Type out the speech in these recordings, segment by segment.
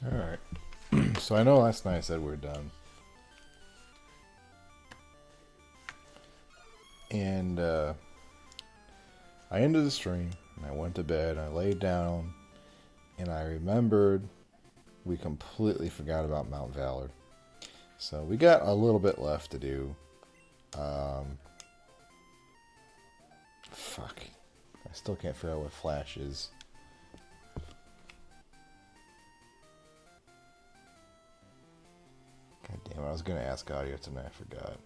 Alright. So I know last night I said we're done. And I ended the stream and I went to bed. I laid down and I remembered we completely forgot about Mount Valor. So we got a little bit left to do. Fuck. I still can't figure out what Flash is. God damn it, I was gonna ask audio tonight, I forgot.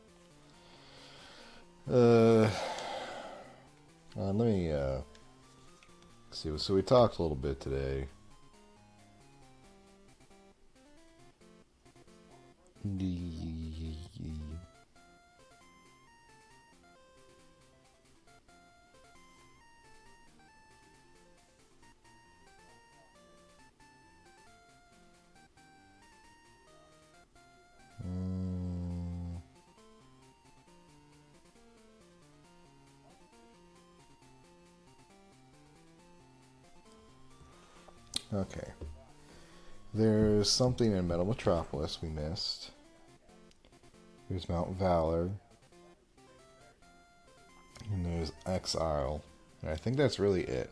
Let me see. So we talked a little bit today. Okay. There's something in Metal Metropolis we missed. There's Mount Valor. And there's Exile. And I think that's really it.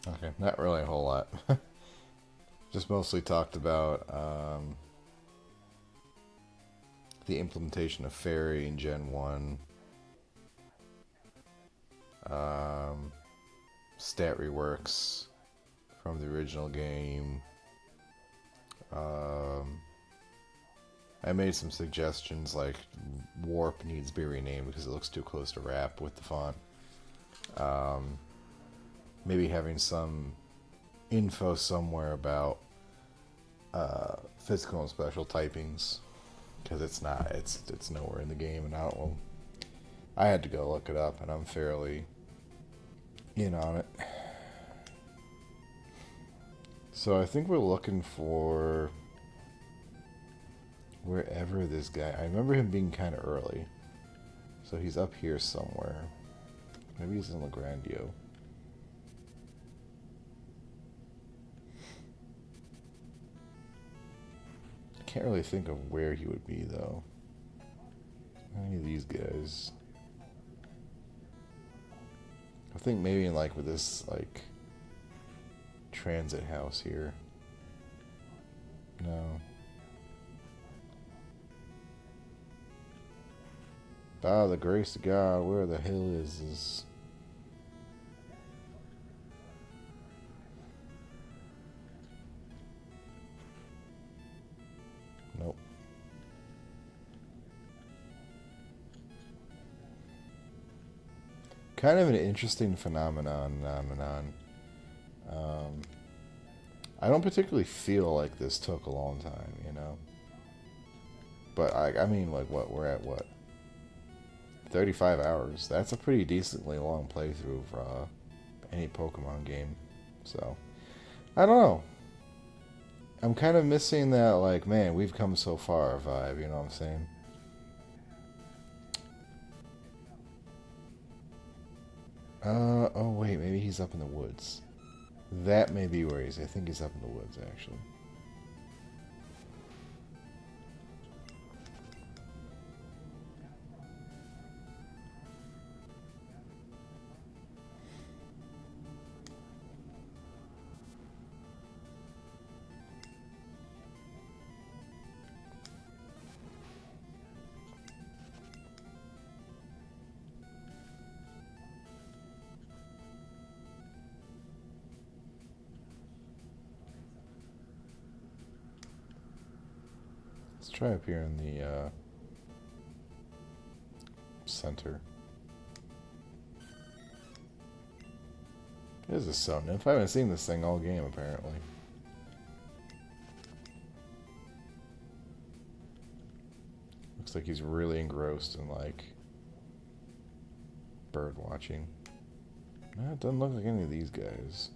Okay, not really a whole lot. Just mostly talked about the implementation of Fairy in Gen 1. Stat reworks from the original game. I made some suggestions like Warp needs to be renamed because it looks too close to Rap with the font. Maybe having some info somewhere about physical and special typings, because it's nowhere in the game, and I had to go look it up, and I'm fairly in on it. So I think we're looking for wherever this guy. I remember him being kind of early, so he's up here somewhere. Maybe he's in Lagrandio. Can't really think of where he would be though. Any of these guys. I think maybe in like with this like transit house here. No. Ah, the grace of God, where the hell is this? Nope. Kind of an interesting phenomenon. I don't particularly feel like this took a long time, you know? But I mean, like, we're at what? 35 hours. That's a pretty decently long playthrough for any Pokemon game. So, I don't know. I'm kind of missing that, like, man, we've come so far vibe, you know what I'm saying? Oh wait, maybe he's up in the woods. That may be where he's. I think he's up in the woods, actually. Let's try up here in the center. This is so nymph. I haven't seen this thing all game, apparently. Looks like he's really engrossed in, like, bird watching. No, it doesn't look like any of these guys.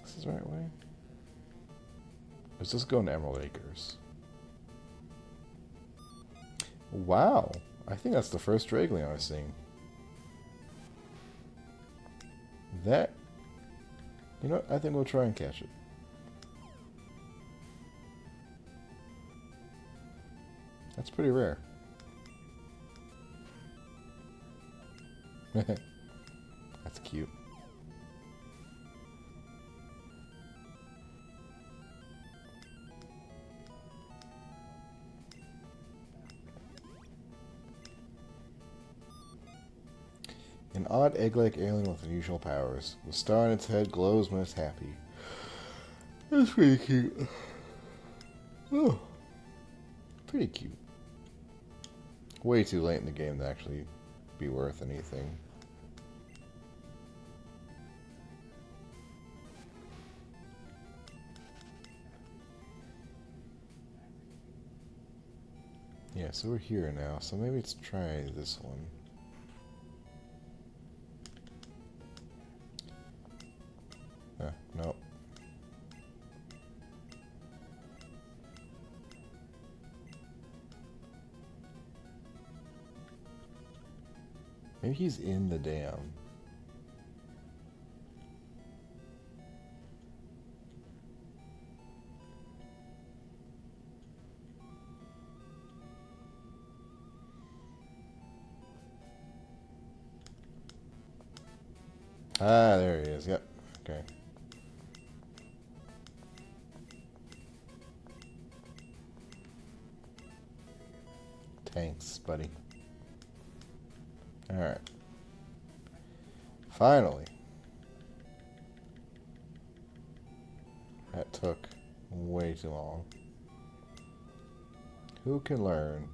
This is the right way? Let's just go into Emerald Acres. Wow! I think that's the first Dragling I've seen. That... You know what? I think we'll try and catch it. That's pretty rare. That's cute. An odd egg-like alien with unusual powers. The star on its head glows when it's happy. That's pretty cute. Oh, pretty cute. Way too late in the game to actually be worth anything. Yeah, so we're here now, so maybe let's try this one. Nope. Maybe he's in the dam. Ah, there he is. Yep. Okay. Thanks, buddy. Alright. Finally. That took way too long. Who can learn?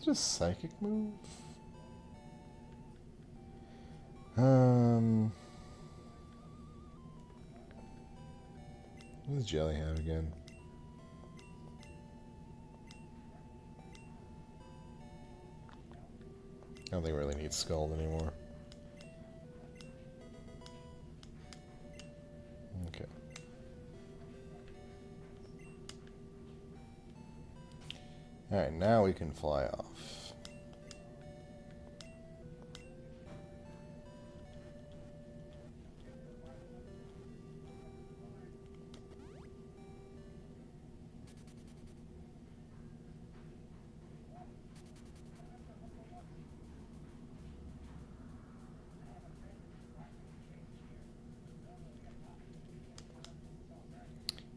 Is it a psychic move? What does Jelly have again? I don't think we really need Scald anymore. Okay. Alright, now we can fly off.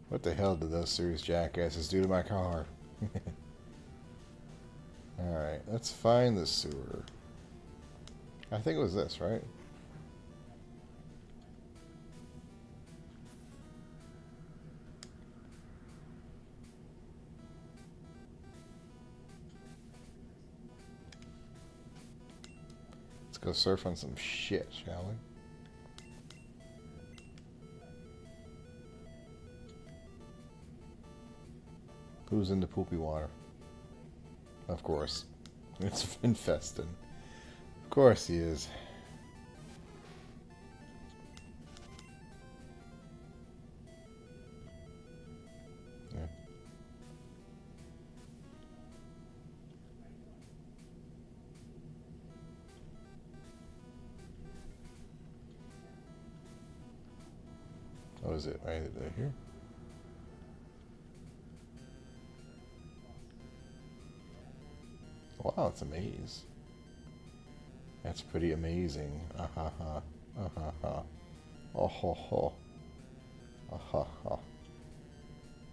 What the hell did those serious jackasses do to my car? Alright, let's find the sewer. I think it was this, right? Let's go surf on some shit, shall we? Who's into poopy water? Of course. It's infested. Of course he is. Yeah. Oh, is it right here? Wow, it's a maze. That's pretty amazing. Ah ha ha. ha ha. Oh ho ho. Ah ha ha.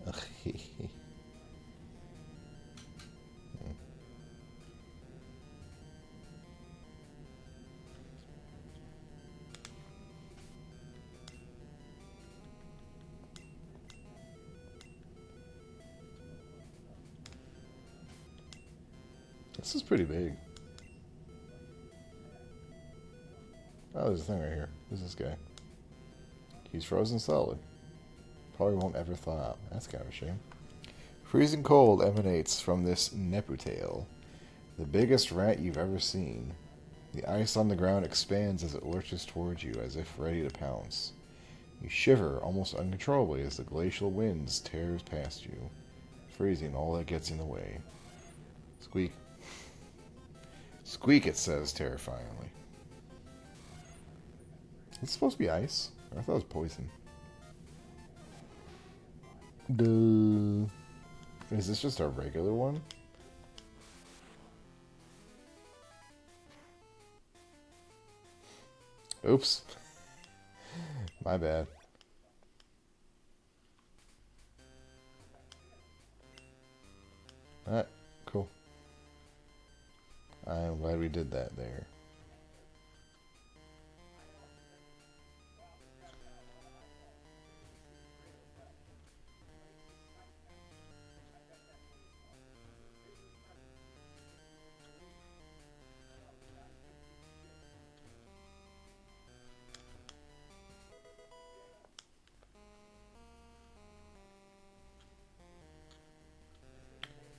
Ugh, he he. This is pretty big. Oh, there's a thing right here. Who's this guy? He's frozen solid. Probably won't ever thaw out. That's kind of a shame. Freezing cold emanates from this Neputale, the biggest rat you've ever seen. The ice on the ground expands as it lurches towards you, as if ready to pounce. You shiver almost uncontrollably as the glacial winds tears past you, freezing all that gets in the way. Squeak. Squeak, it says terrifyingly. It's supposed to be ice. I thought it was poison. Duh. Is this just a regular one? Oops. My bad. Alright, cool. I'm glad we did that there.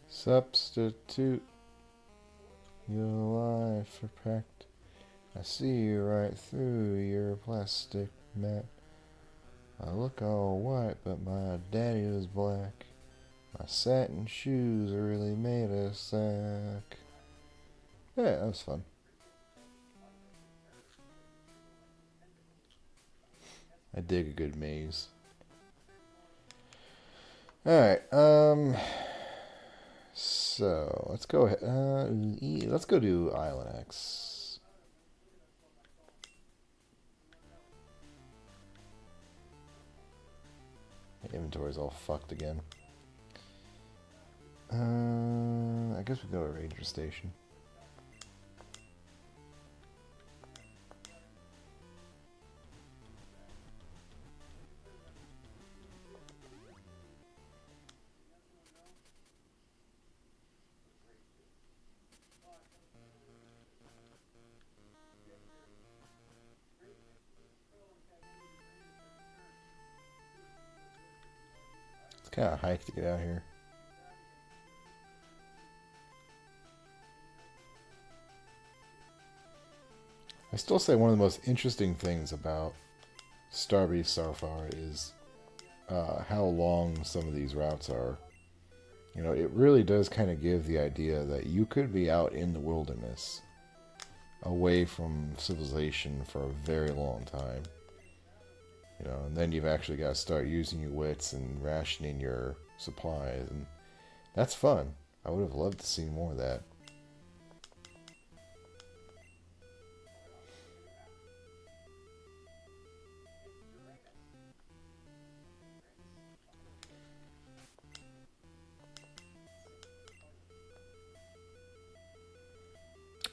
Substitute your life for pact. I see right through your plastic mat. I look all white, but my daddy was black. My satin shoes are really made of sack. Yeah, that was fun. I dig a good maze. Alright, so let's go ahead. Let's go do Island X. My inventory's all fucked again. I guess we go to Ranger Station. It's kind of a hike to get out here. I still say one of the most interesting things about Starbreeze Starfire is how long some of these routes are. You know, it really does kind of give the idea that you could be out in the wilderness, away from civilization for a very long time. You know, and then you've actually got to start using your wits and rationing your supplies, and that's fun. I would have loved to see more of that.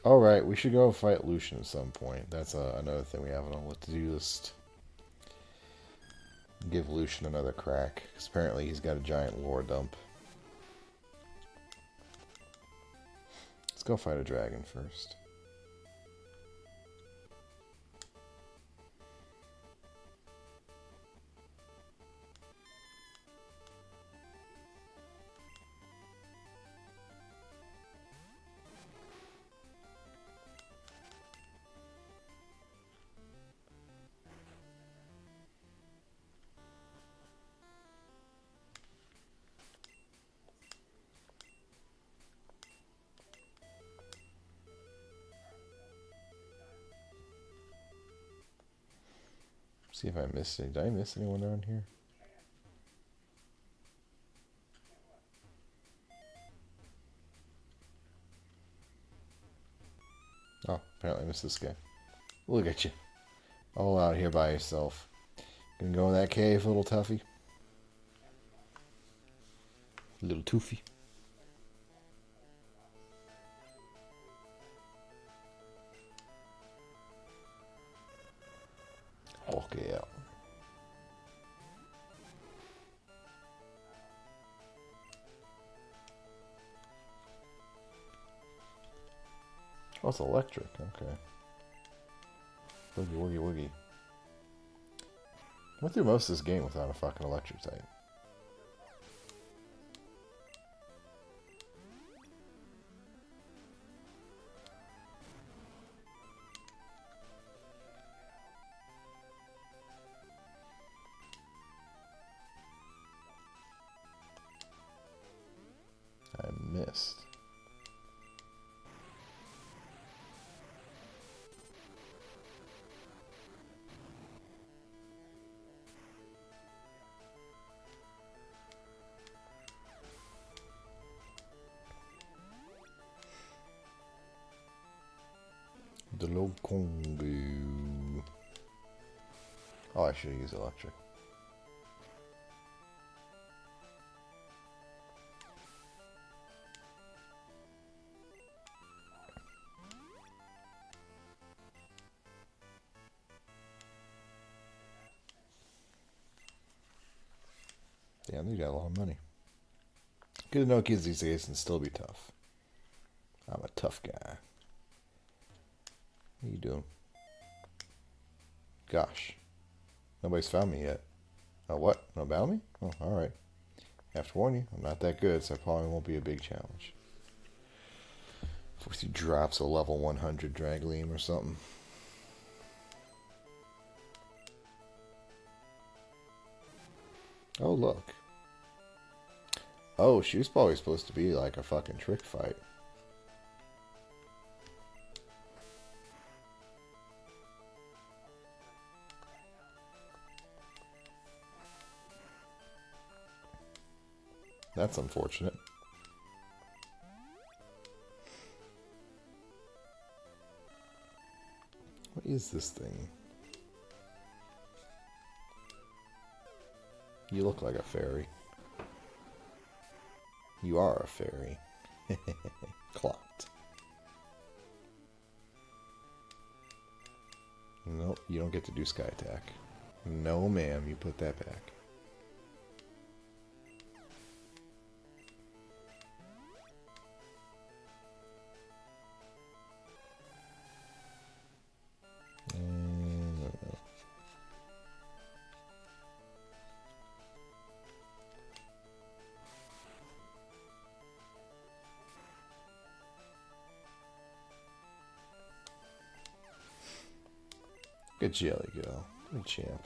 Alright, we should go fight Lucian at some point. That's another thing we have on the to-do list. Give Lucian another crack, because apparently he's got a giant lore dump. Let's go fight a dragon first. See if I missed any. Did I miss anyone down here? Oh, apparently I missed this guy. Look at you. All out here by yourself. Gonna go in that cave, little Tuffy? Little Toofy. Okay, out. Oh, it's electric. Okay. Woogie, woogie, woogie. Went through most of this game without a fucking electric type. I missed. The low Congo. Oh, I should use electric. Damn, they got a lot of money. Good to know kids these days can still be tough. I'm a tough guy. What are you doing? Gosh. Nobody's found me yet. Oh, what? No about me? Oh, alright. I have to warn you, I'm not that good, so it probably won't be a big challenge. If he drops a level 100 Dragleam or something. Oh, look. Oh, she was probably supposed to be like a fucking trick fight. That's unfortunate. What is this thing? You look like a fairy. You are a fairy. Clocked. Nope, you don't get to do sky attack. No, ma'am, you put that back. Good jelly girl. Good champ.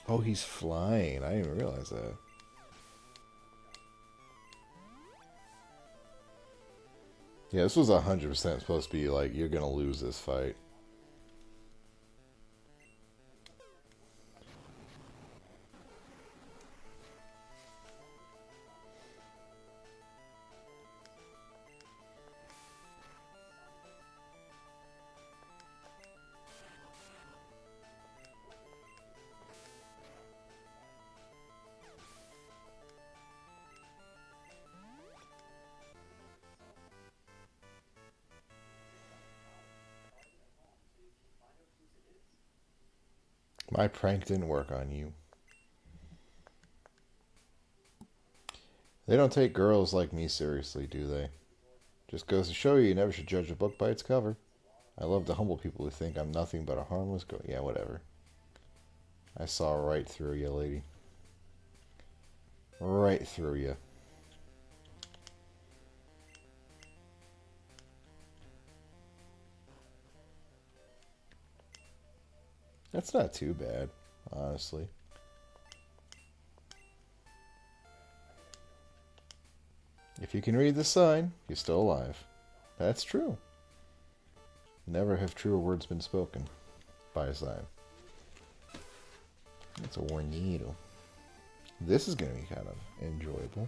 Oh, he's flying. I didn't even realize that. Yeah, this was 100% supposed to be like, you're gonna lose this fight. My prank didn't work on you. They don't take girls like me seriously, do they? Just goes to show you never should judge a book by its cover. I love the humble people who think I'm nothing but a harmless girl. Yeah, whatever. I saw right through you, lady. Right through you. That's not too bad, honestly. If you can read the sign, you're still alive. That's true. Never have truer words been spoken by a sign. That's a tornado. This is going to be kind of enjoyable.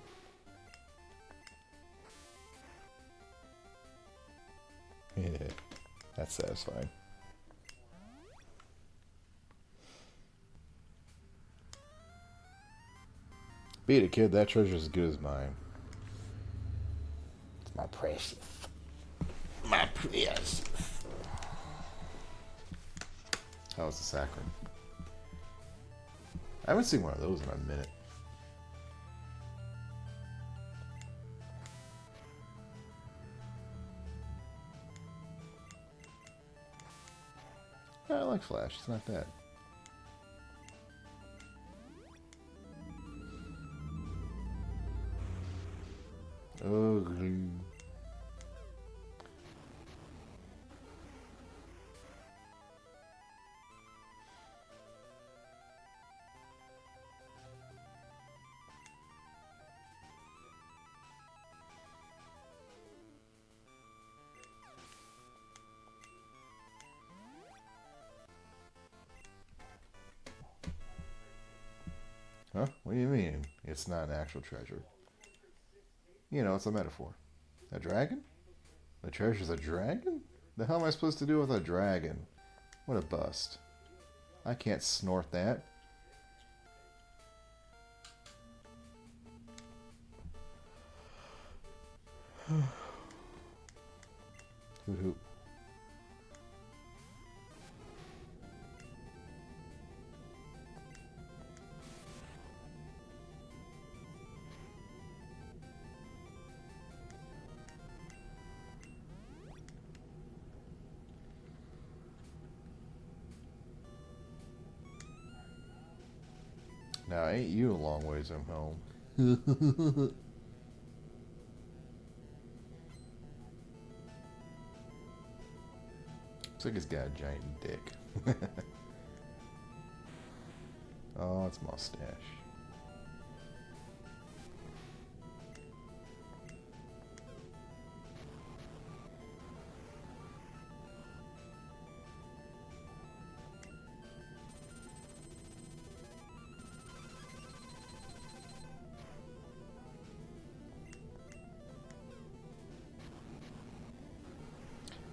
Yeah, that's satisfying. Beat it, kid. That treasure's as good as mine. It's my precious. My precious. How was the saccharin? I haven't seen one of those in a minute. I like Flash. It's not bad. Ugly. Huh? What do you mean? It's not an actual treasure. You know, it's a metaphor. A dragon? The treasure's a dragon? The hell am I supposed to do with a dragon? What a bust. I can't snort that. Hoot hoot. Now, ain't you a long ways from home? Looks like he's got a giant dick. Oh, it's mustache.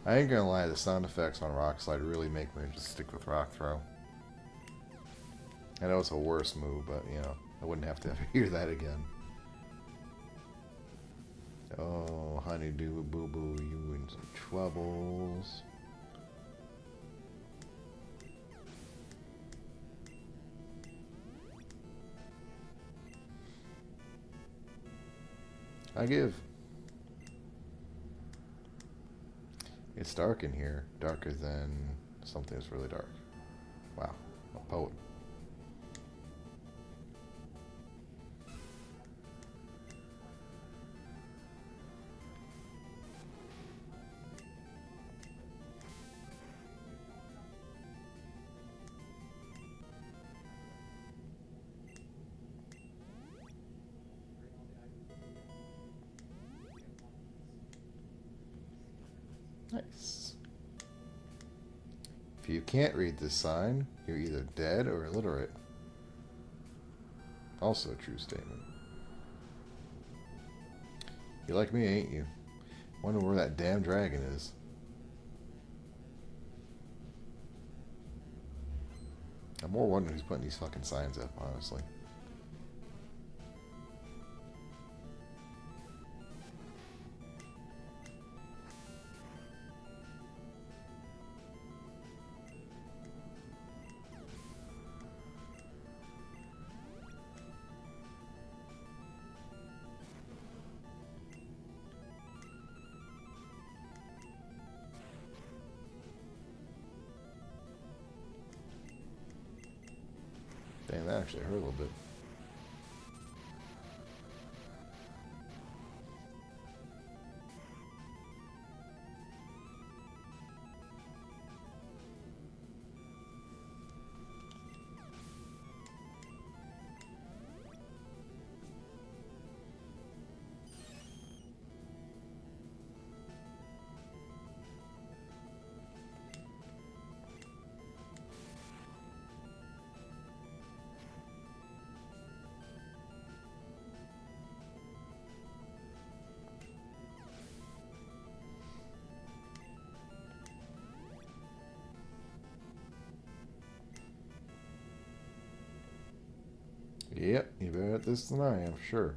I ain't gonna lie, the sound effects on Rock Slide really make me just stick with Rock Throw. I know it's a worse move, but, you know, I wouldn't have to ever hear that again. Oh, honeydew boo-boo, you in some troubles. I give. It's dark in here, darker than something that's really dark. Wow, a poet. Nice. If you can't read this sign, you're either dead or illiterate. Also a true statement. You like me, ain't you? Wonder where that damn dragon is. I'm more wondering who's putting these fucking signs up, honestly. Dang, that actually hurt a little bit. better at this than I am, sure.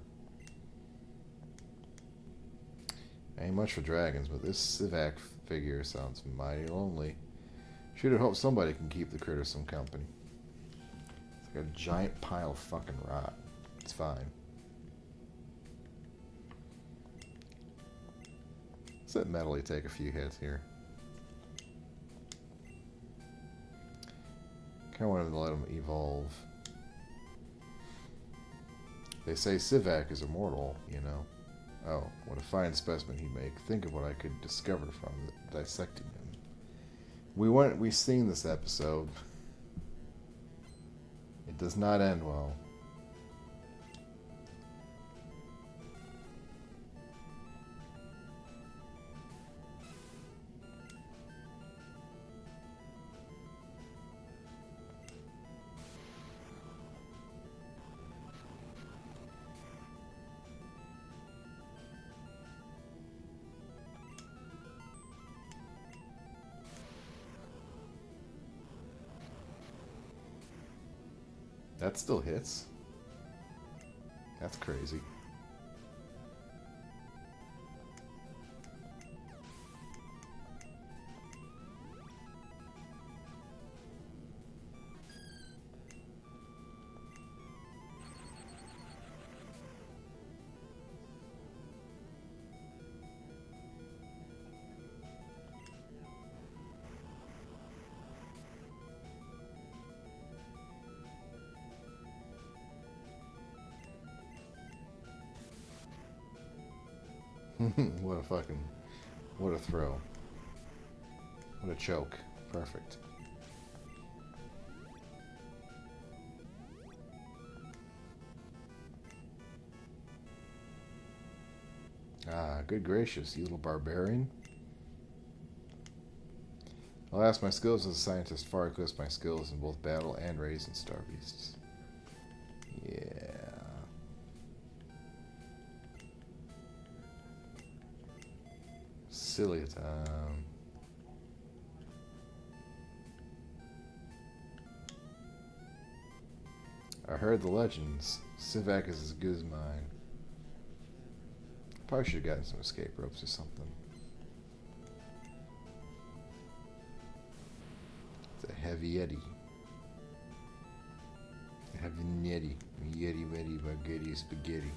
Ain't much for dragons, but this Sivak figure sounds mighty lonely. Should have hoped somebody can keep the critter some company. It's like a giant pile of fucking rot. It's fine. Let's let Metally take a few hits here. Kinda wanted to let him evolve. They say Sivak is immortal, you know. Oh, what a fine specimen he'd make. Think of what I could discover from dissecting him. We've seen this episode. It does not end well. That still hits? That's crazy. What a throw. What a choke. Perfect. Ah, good gracious, you little barbarian. Alas, my skills as a scientist far eclipse my skills in both battle and raising star beasts. Yeah. Silly time. I heard the legends. Sivak is as good as mine. Probably should have gotten some escape ropes or something. It's a heavy yeti. A heavy yeti. Yeti yeti spaghetti spaghetti.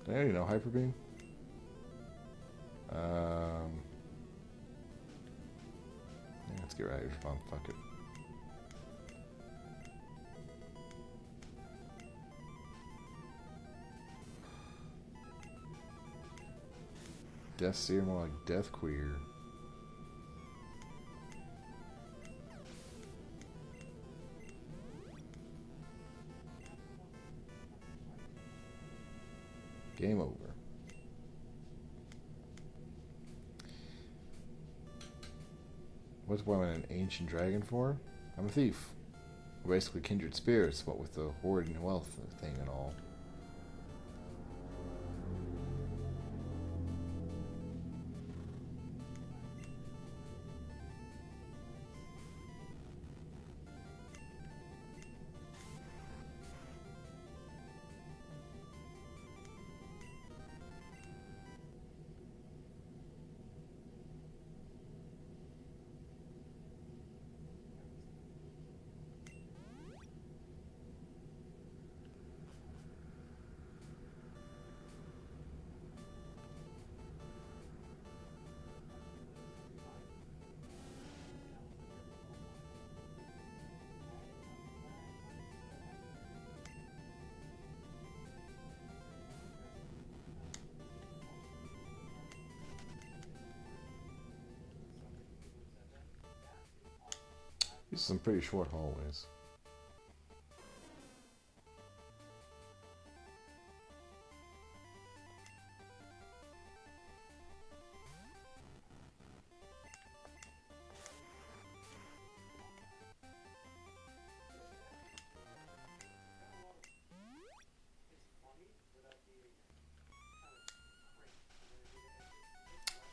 Did I already know Hyper Beam? Yeah, let's get right out of your spawn. Fuck it. Death Seer, more like Death Queer. Game over. What's one an ancient dragon for? I'm a thief. We're basically kindred spirits, what with the hoard and wealth thing and all. These are some pretty short hallways.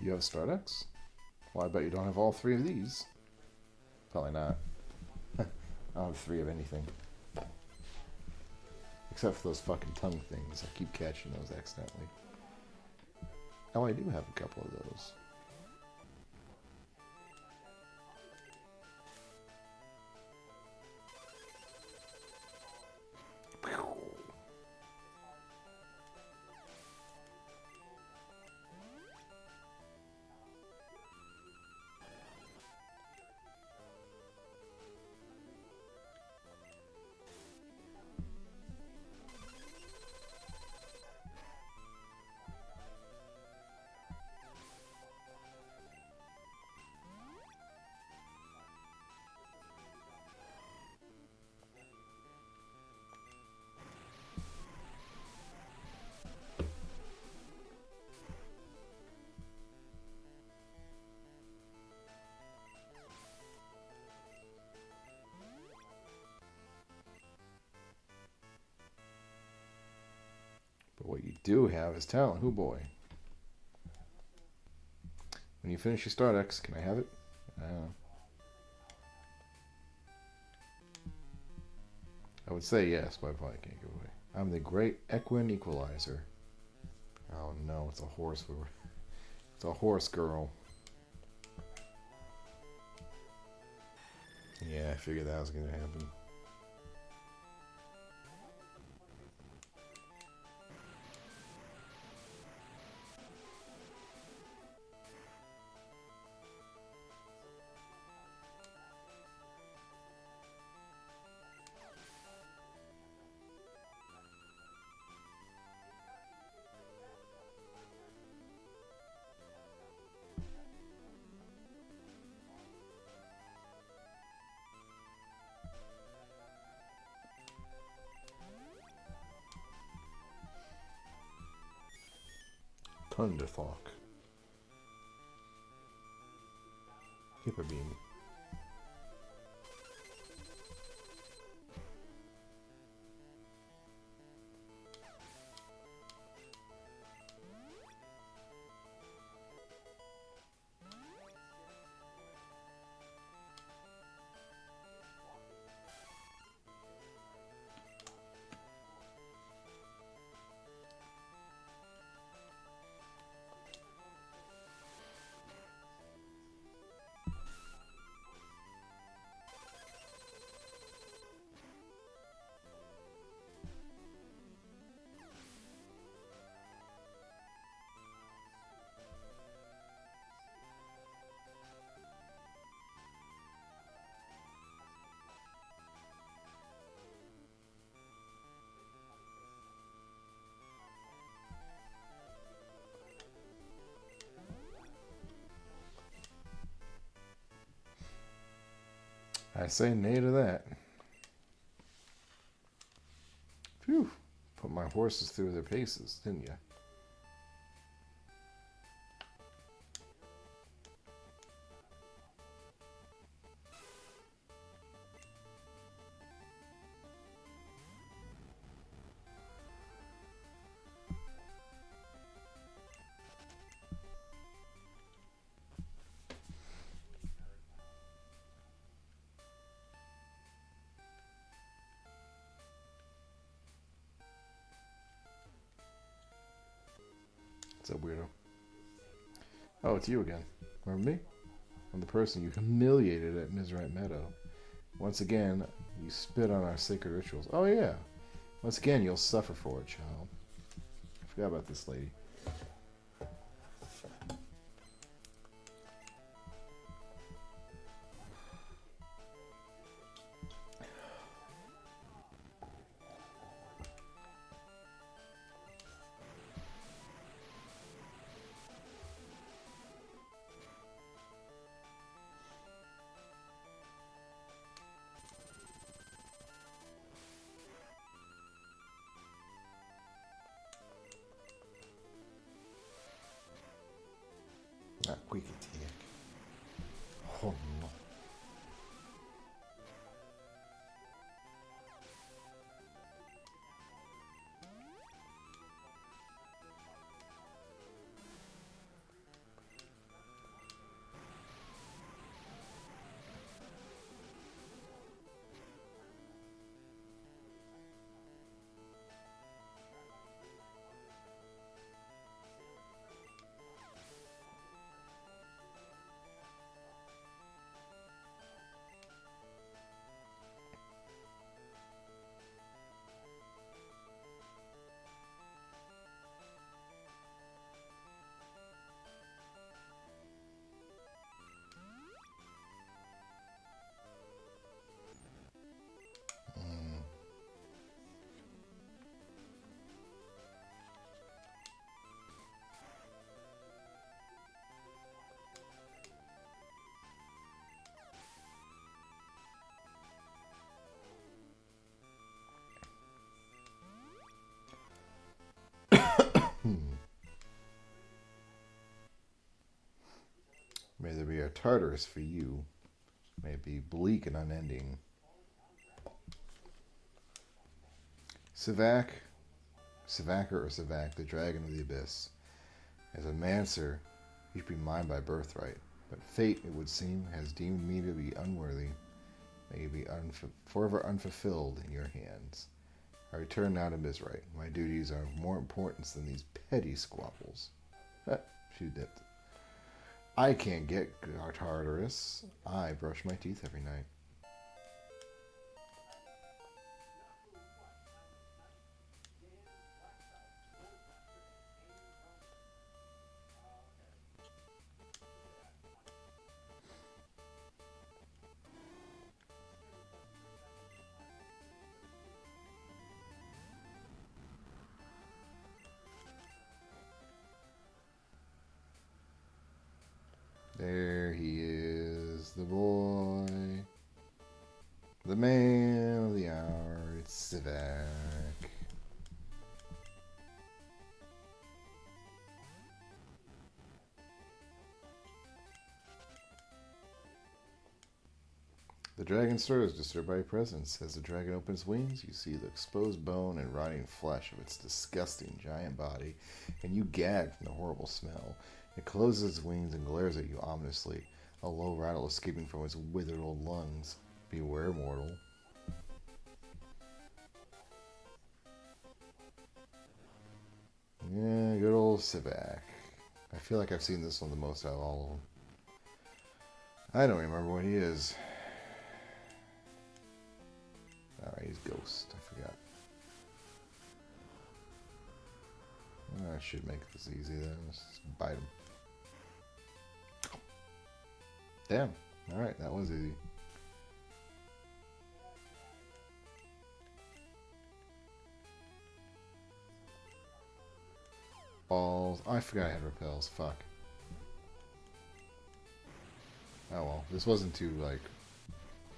Do you have Star Decks? Well, I bet you don't have all 3 of these. Probably not. I don't have 3 of anything. Except for those fucking tongue things. I keep catching those accidentally. Oh, I do have a couple of those. But what you do have is talent. Hoo boy. When you finish your Star Decks, can I have it? I would say yes, but I probably can't give away. I'm the great equine equalizer. Oh no, it's a horse. It's a horse girl. Yeah, I figured that was going to happen. Thunderthawk. Hyper beam. I say nay to that. Phew. Put my horses through their paces, didn't you? It's a weirdo. Oh, it's you again. Remember me? I'm the person you humiliated at Mizrite Meadow. Once again, you spit on our sacred rituals. Oh yeah. Once again, you'll suffer for it, child. I forgot about this lady. Not quick attack. Oh no. May there be a Tartarus for you. May it be bleak and unending. Sivak, Sivakar or Sivak, the dragon of the abyss. As a mancer, you should be mine by birthright. But fate, it would seem, has deemed me to be unworthy. May you be forever unfulfilled in your hands. I return now to Mizrite. My duties are of more importance than these petty squabbles. She dipped. I can't get Tartarus. I brush my teeth every night. There he is, the boy. The man of the hour, it's Sivak. The dragon stirs, disturbed by your presence. As the dragon opens wings, you see the exposed bone and rotting flesh of its disgusting giant body, and you gag from the horrible smell. It closes its wings and glares at you ominously, a low rattle escaping from its withered old lungs. Beware, mortal. Yeah, good old Sivak. I feel like I've seen this one the most out of all of them. I don't remember what he is. Alright, he's Ghost. I forgot. I should make this easy then. Let's just bite him. Damn. Alright, that was easy. Balls. Oh, I forgot I had repels. Fuck. Oh well. This wasn't too, like,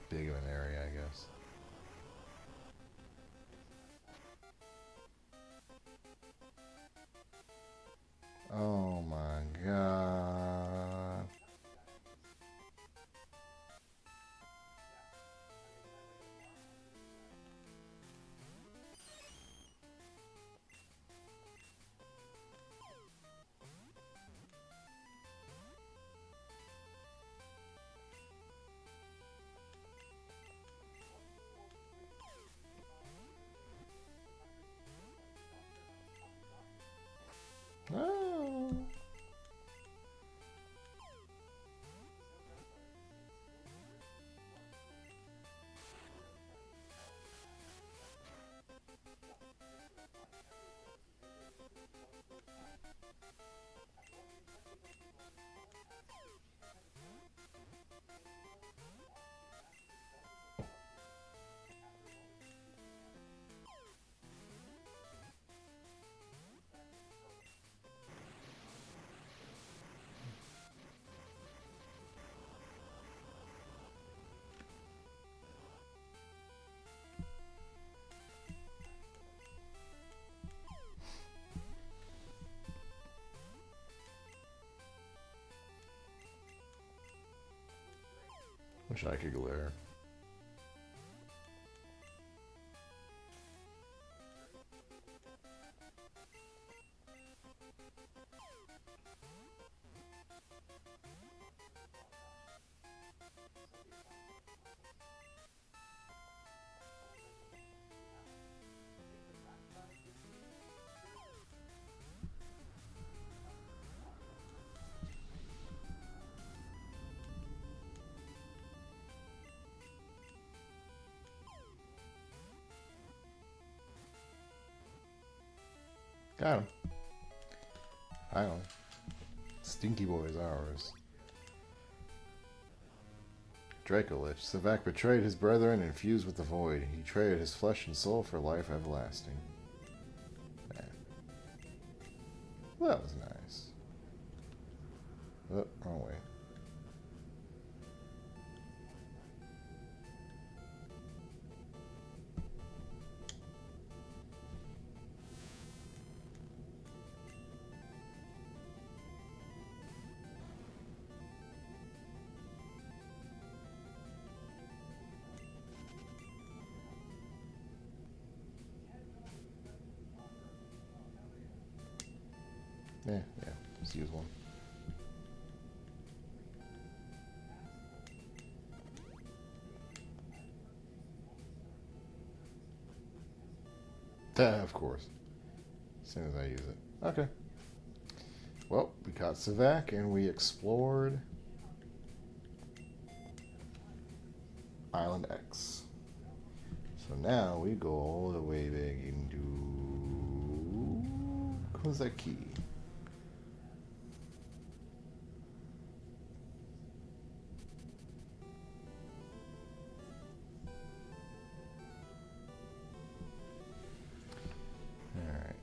big of an area, I guess. Oh my god. Oh. Wish I could glare. Got him. Finally. Stinky boy is ours. Dracolich. Sivak betrayed his brethren and fused with the void. He traded his flesh and soul for life everlasting. Man. Well, that was nice. Oh, wrong way. Yeah, just use one. Of course. As soon as I use it. Okay. Well, we caught Savak and we explored Island X. So now we go all the way back into Kozaki. Alright.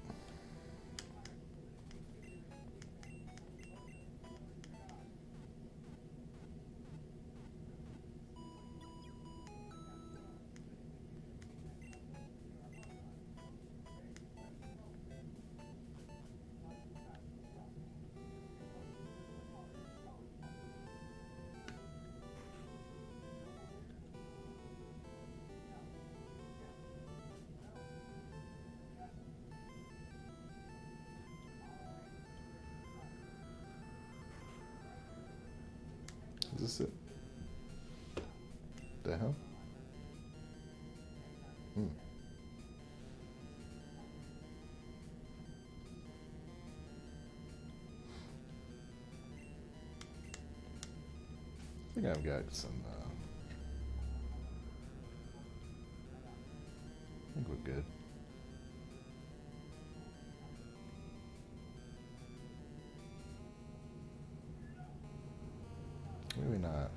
Is this it? The hell? Hmm. I think I've got some. I think we're good. Maybe not.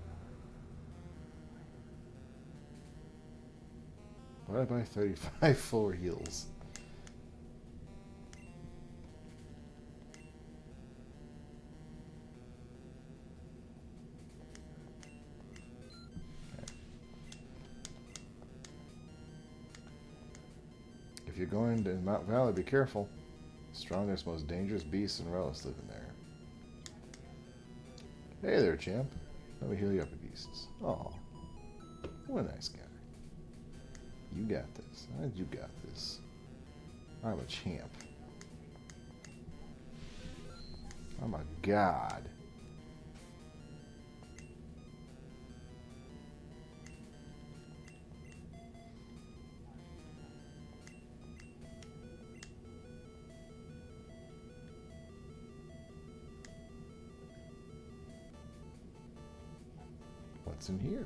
Why did I buy 35 full heals? If you're going to Mount Valley, be careful. Strongest, most dangerous beasts and relics live in there. Hey there, champ. Let me heal you up, beasts. Oh, what a nice guy. You got this. You got this. I'm a champ. I'm a god. What's in here?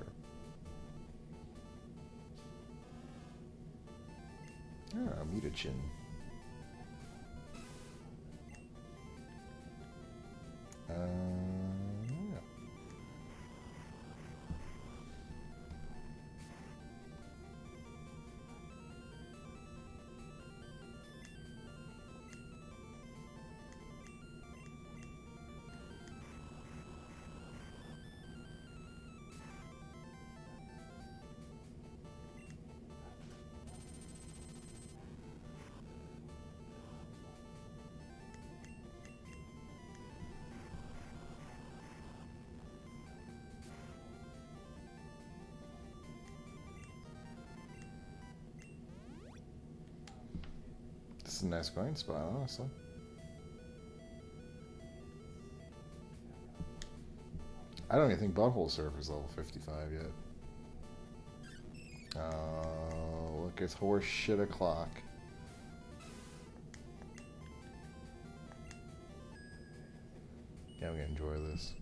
Ah, mutachin. Yeah. This is a nice grind spot, honestly. I don't even think Butthole Surfer's level 55 yet. Oh, look, it's horse shit o'clock. Yeah, I'm gonna enjoy this.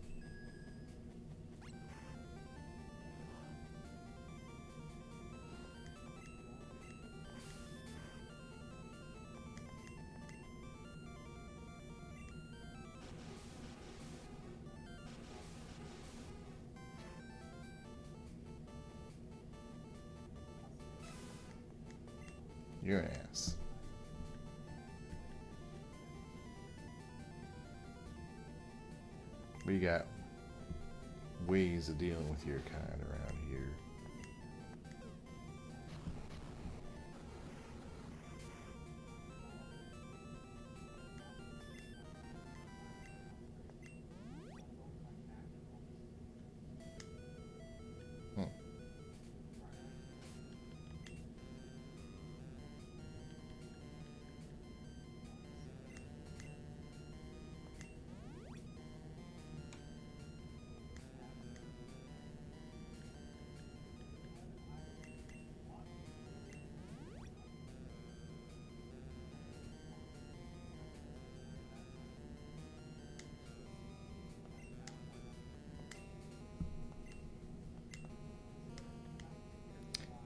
You're an ass. We got ways of dealing with your kind around here.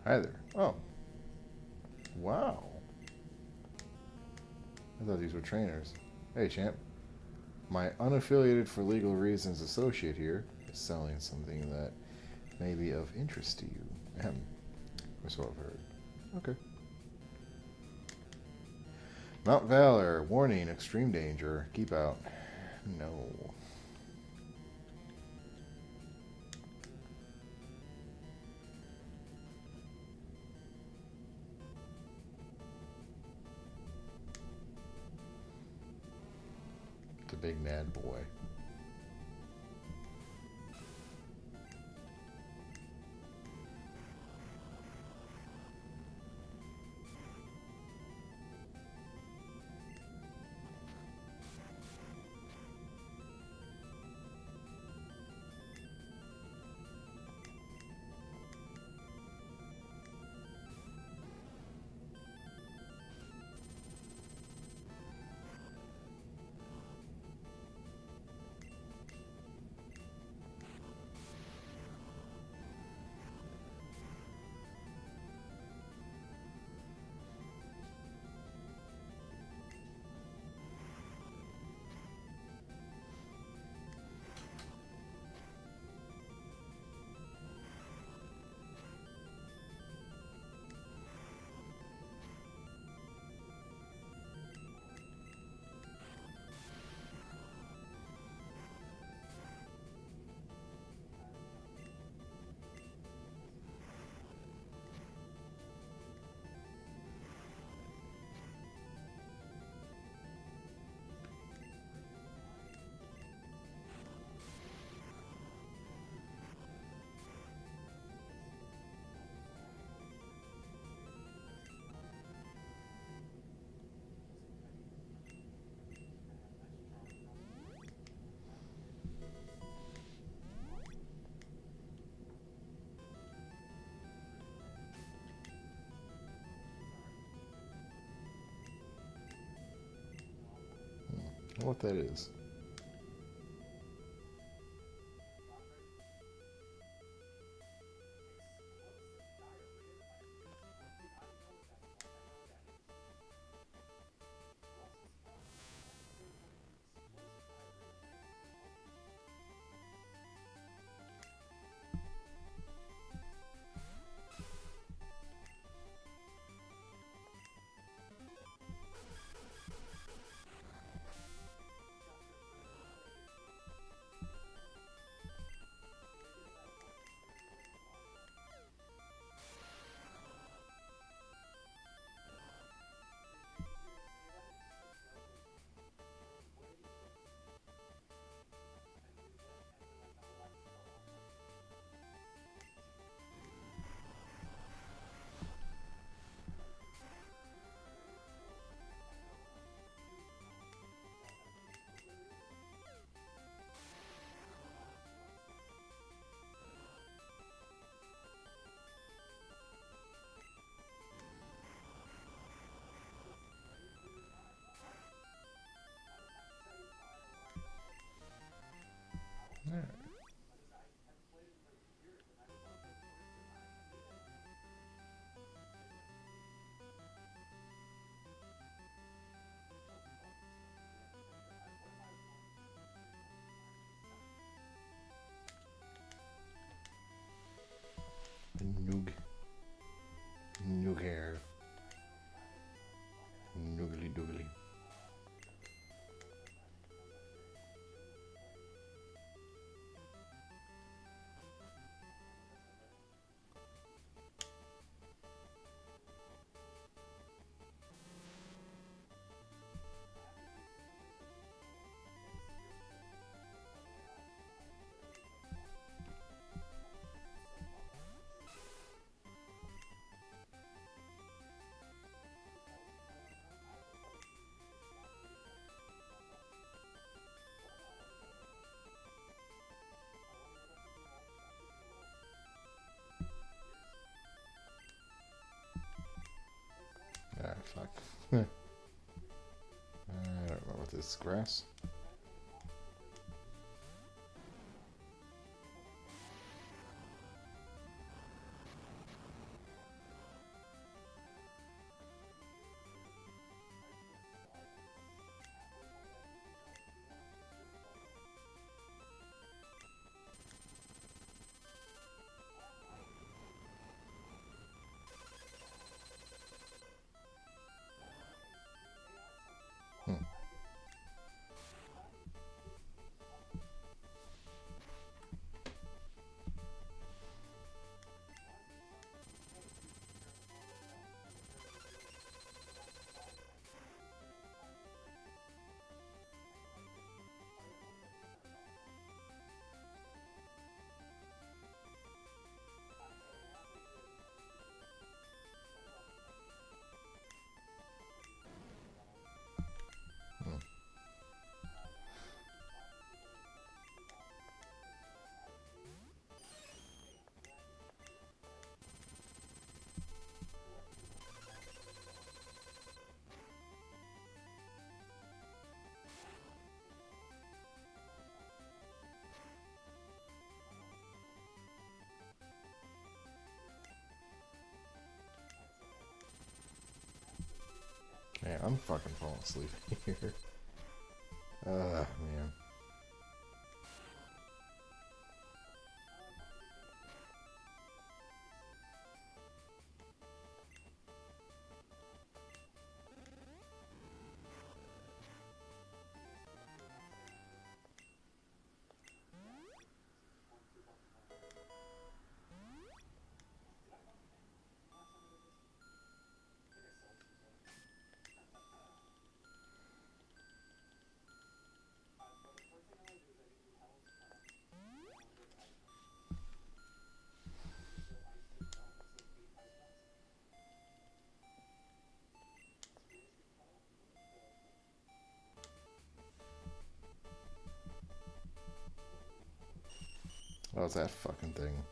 Hi there. Oh. Wow. I thought these were trainers. Hey, champ. My unaffiliated for legal reasons associate here is selling something that may be of interest to you. Ahem. Or so I've heard. Okay. Mount Valor. Warning. Extreme danger. Keep out. No. The big mad boy. I don't know what that is. Alright. Noog. Noog hair. Noogly doogly. Ah, fuck. I don't remember what this is. Grass? I'm fucking falling asleep here. Man. Oh, it's that fucking thing.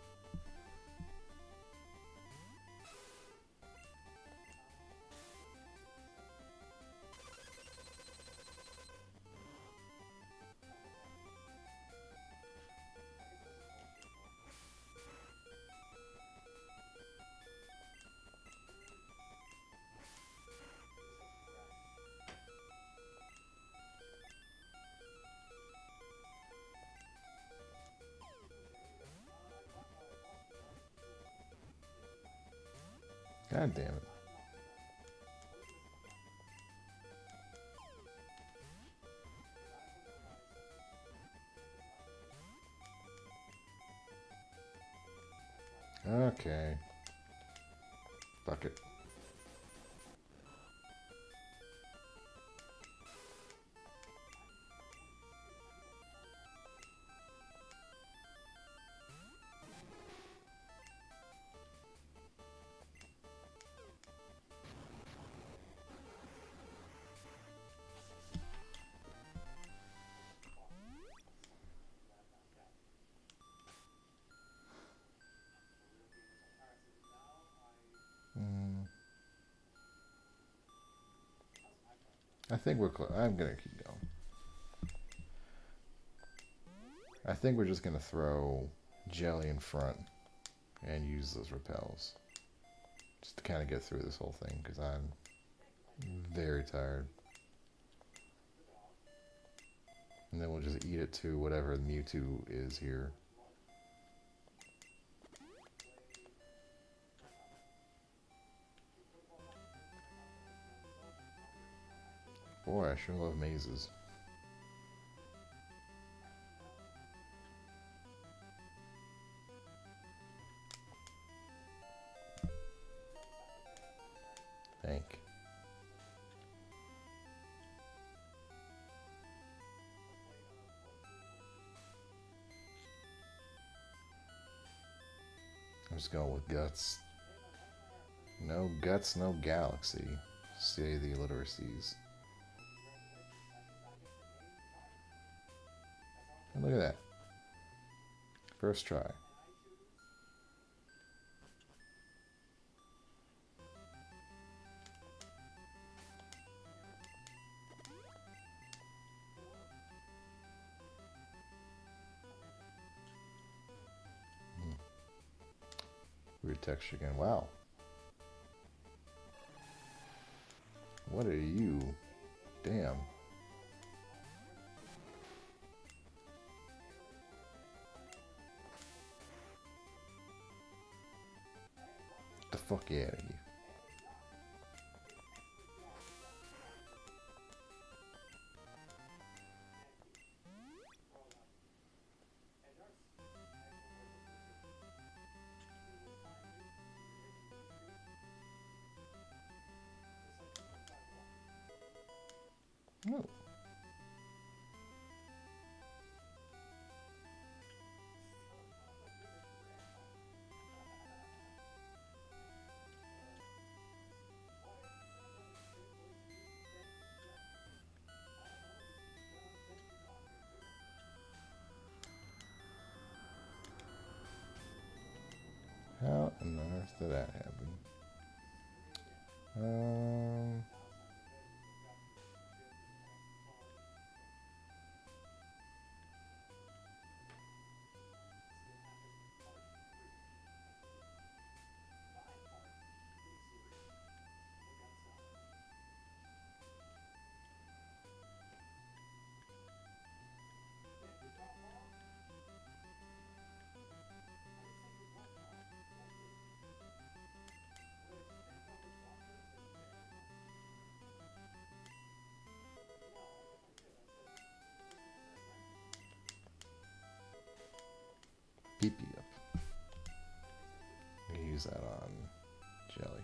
God damn it. Okay. Fuck it. I think we're close. I'm gonna keep going. I think we're just gonna throw jelly in front and use those repels. Just to kind of get through this whole thing, because I'm very tired. And then we'll just eat it to whatever Mewtwo is here. Boy, I sure love mazes. Thank. I'm just going with guts. No guts, no galaxy. Say the illiteracies. And look at that. First try. Weird texture again. Wow. What are you? Damn. Get the fuck out of here. No. How on earth did that happen? pee up. I'm gonna use that on Jelly.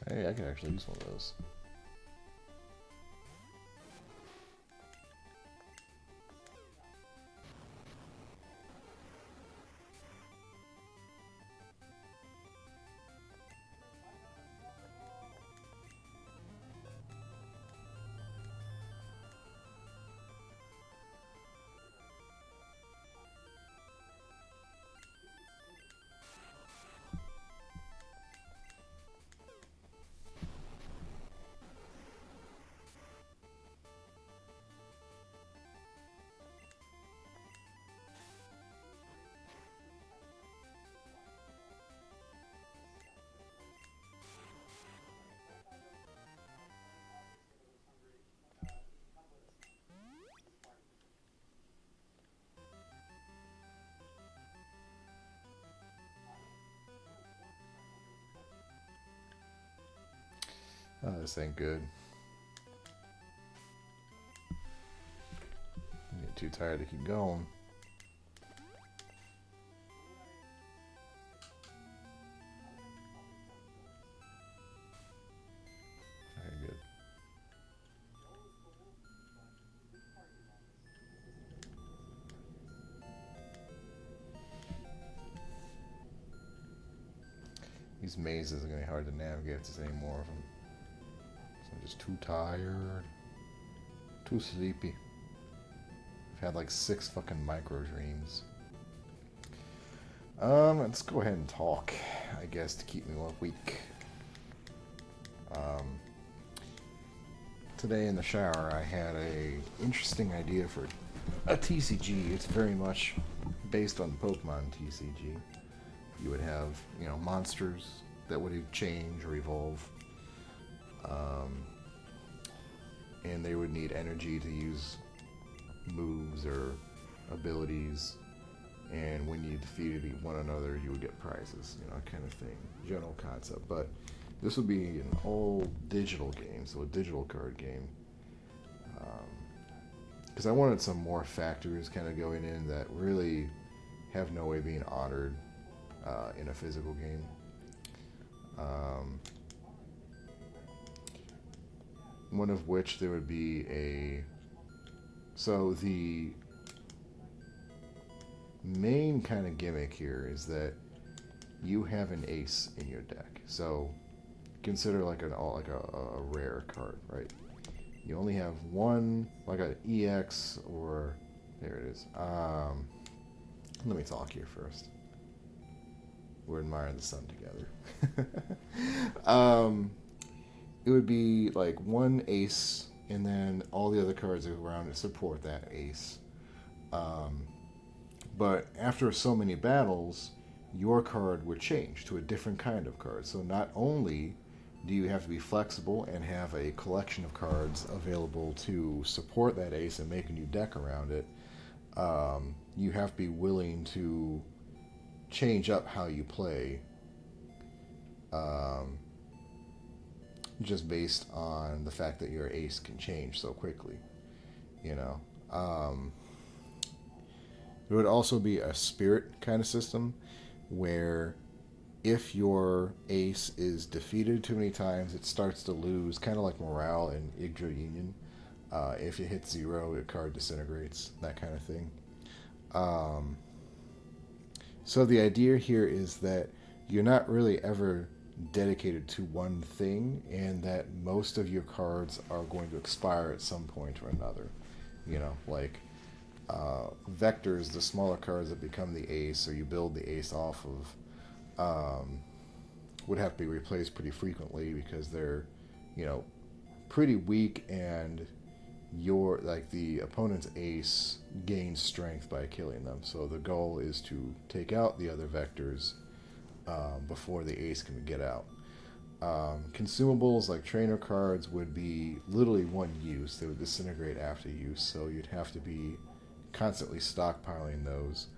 Hey, I can actually use one of those. Oh, this ain't good. I'm getting too tired to keep going. Very good. These mazes are going to be hard to navigate if there's any more of them. So I'm just too tired. Too sleepy. I've had like 6 fucking micro dreams. Let's go ahead and talk, I guess, to keep me awake. Today in the shower, I had a interesting idea for a TCG. It's very much based on Pokemon TCG. You would have, you know, monsters that would change or evolve. And they would need energy to use moves or abilities. And when you defeated one another, you would get prizes, you know, kind of thing. General concept. But this would be an all digital game, so a digital card game. Because I wanted some more factors kind of going in that really have no way of being honored in a physical game. One of which there would be a... So the main kind of gimmick here is that you have an ace in your deck. So consider like a rare card, right? You only have one, like an EX or... There it is. Let me talk here first. We're admiring the sun together. It would be like one ace, and then all the other cards around it support that ace. But after so many battles, your card would change to a different kind of card. So not only do you have to be flexible and have a collection of cards available to support that ace and make a new deck around it, you have to be willing to change up how you play, just based on the fact that your ace can change so quickly, you know. It would also be a spirit kind of system where if your ace is defeated too many times, it starts to lose, kind of like morale in Yggdrasil Union. If it hits 0, the card disintegrates, that kind of thing. Um, so the idea here is that you're not really ever dedicated to one thing, and that most of your cards are going to expire at some point or another. You know, like vectors, the smaller cards that become the ace, or you build the ace off of, would have to be replaced pretty frequently because they're, you know, pretty weak, and your like the opponent's ace gains strength by killing them. So the goal is to take out the other vectors before the ace can get out. Consumables like trainer cards would be literally one use. They would disintegrate after use, so you'd have to be constantly stockpiling those.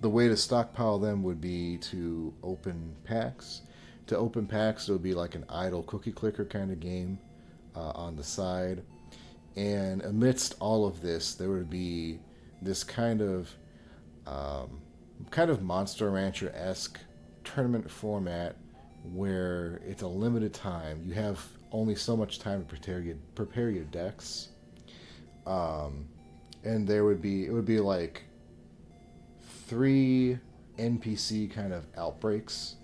The way to stockpile them would be to open packs. To open packs, it would be like an idle cookie clicker kind of game on the side. And amidst all of this, there would be this kind of Monster Rancher-esque tournament format where it's a limited time. You have only so much time to prepare your decks, and it would be like 3 NPC kind of outbreaks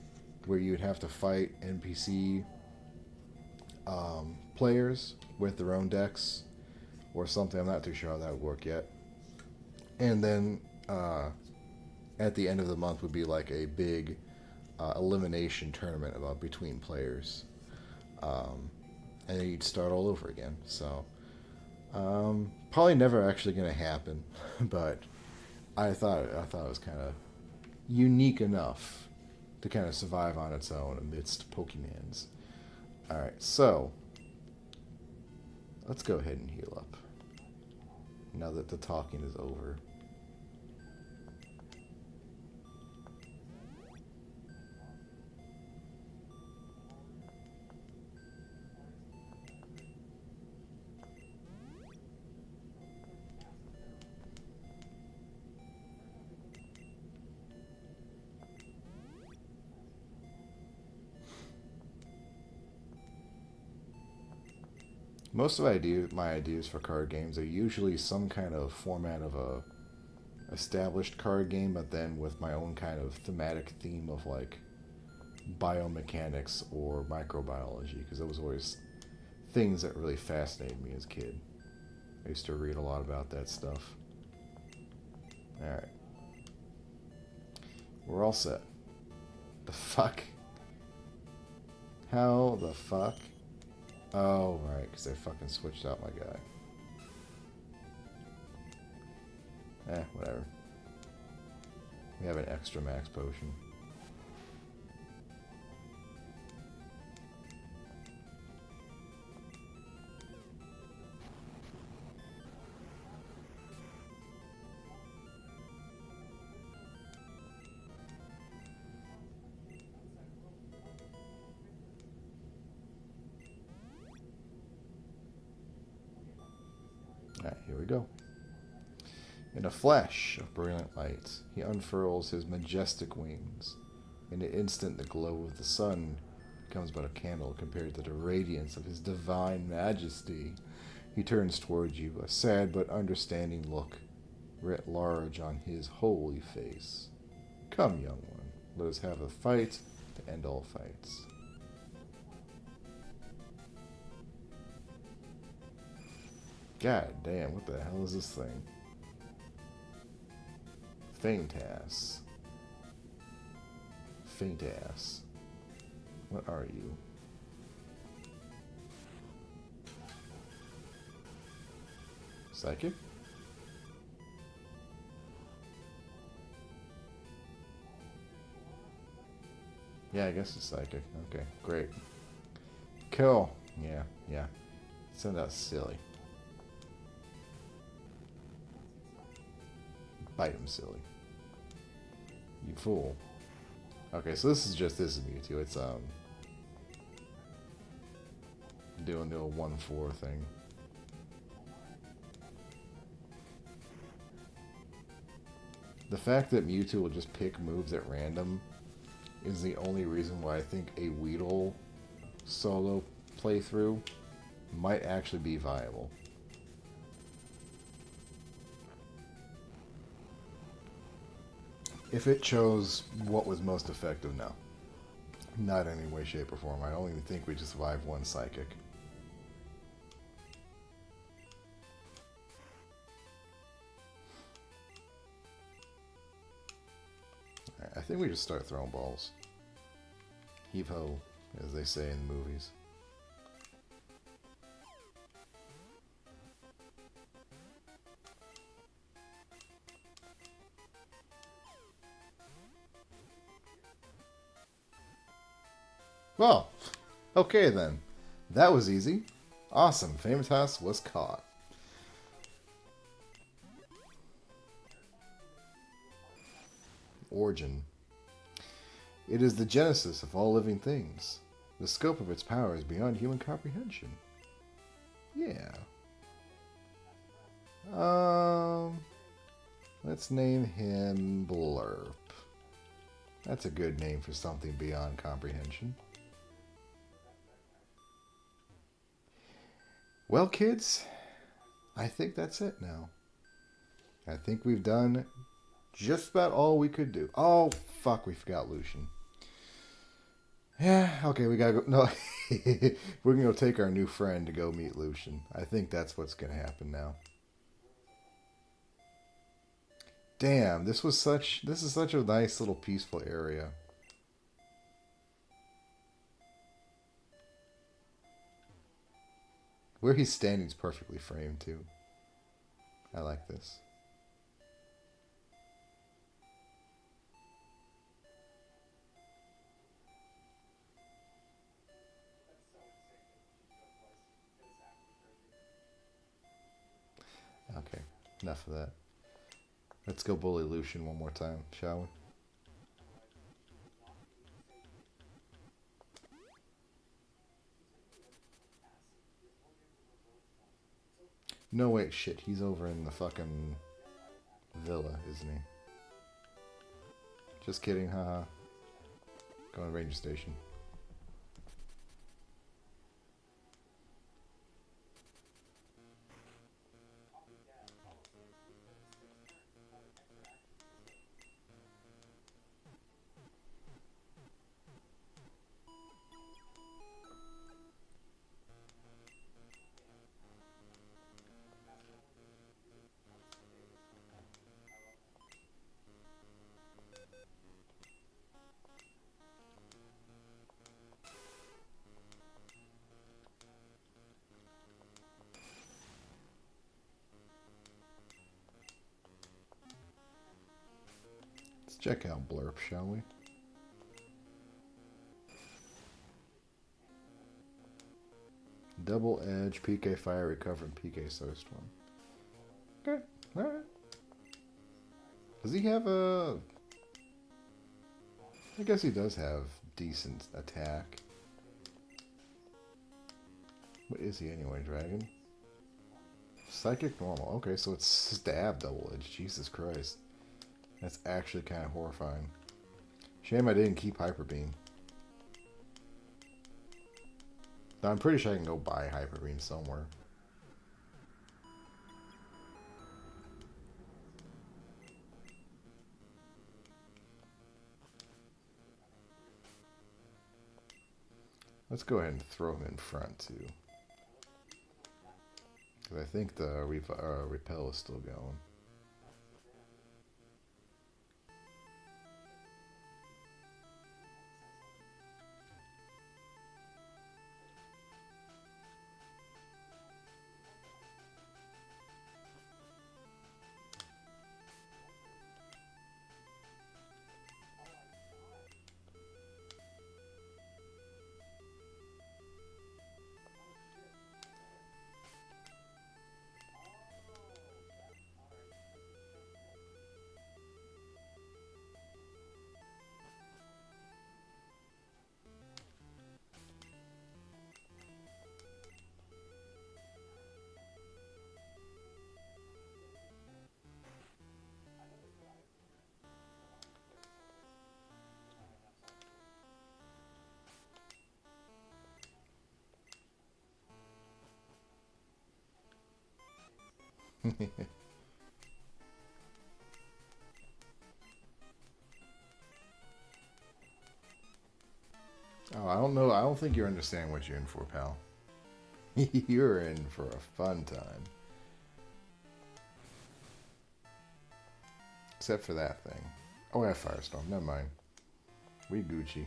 where you'd have to fight NPC players with their own decks or something. I'm not too sure how that would work yet. And then at the end of the month would be like a big elimination tournament between players, and then you'd start all over again. So probably never actually going to happen, but I thought it was kind of unique enough to kind of survive on its own amidst Pokemans. All right, so let's go ahead and heal up now that the talking is over. Most of my ideas for card games are usually some kind of format of a established card game, but then with my own kind of thematic theme of like biomechanics or microbiology, because it was always things that really fascinated me as a kid. I used to read a lot about that stuff. Alright. We're all set. The fuck? How the fuck? Oh, right, because they fucking switched out my guy. Whatever. We have an extra max potion. Alright, here we go. In a flash of brilliant light, he unfurls his majestic wings. In an instant, the glow of the sun becomes but a candle compared to the radiance of his divine majesty. He turns towards you, a sad but understanding look writ large on his holy face. Come, young one, let us have a fight to end all fights. God damn, what the hell is this thing? Faint ass. Faint ass. What are you? Psychic? Yeah, I guess it's psychic. Okay, great. Cool. Yeah. Send out silly. Bite him, silly. You fool. Okay, so this is Mewtwo. It's doing the old 1-4 thing. The fact that Mewtwo will just pick moves at random is the only reason why I think a Weedle solo playthrough might actually be viable. If it chose what was most effective, no. Not in any way, shape, or form. I don't even think we just survive one Psychic. I think we just start throwing balls. Heave-ho, as they say in the movies. Well, okay then. That was easy. Awesome. Famous was caught. Origin. It is the genesis of all living things. The scope of its power is beyond human comprehension. Yeah. Let's name him Blurp. That's a good name for something beyond comprehension. Well, kids, I think that's it now. I think we've done just about all we could do. Oh, fuck, we forgot Lucian. Yeah, okay, we gotta go. No, we're gonna go take our new friend to go meet Lucian. I think that's what's gonna happen now. Damn, this is such a nice little peaceful area. Where he's standing is perfectly framed too. I like this. Okay, enough of that. Let's go bully Lucian one more time, shall we? No, wait, shit. He's over in the fucking villa, isn't he? Just kidding, haha. Going to ranger station. Check out Blurp, shall we? Double Edge, PK Fire, Recover, and PK Snowstorm. Okay, alright. Does he have a... I guess he does have decent attack. What is he anyway, Dragon? Psychic Normal. Okay, so it's Stab Double Edge. Jesus Christ. That's actually kind of horrifying. Shame I didn't keep Hyper Beam. Now, I'm pretty sure I can go buy Hyper Beam somewhere. Let's go ahead and throw him in front, too. Because I think the Repel is still going. Oh, I don't know. I don't think you understand what you're in for, pal. You're in for a fun time. Except for that thing. Oh, I have Firestorm. Never mind. We Gucci.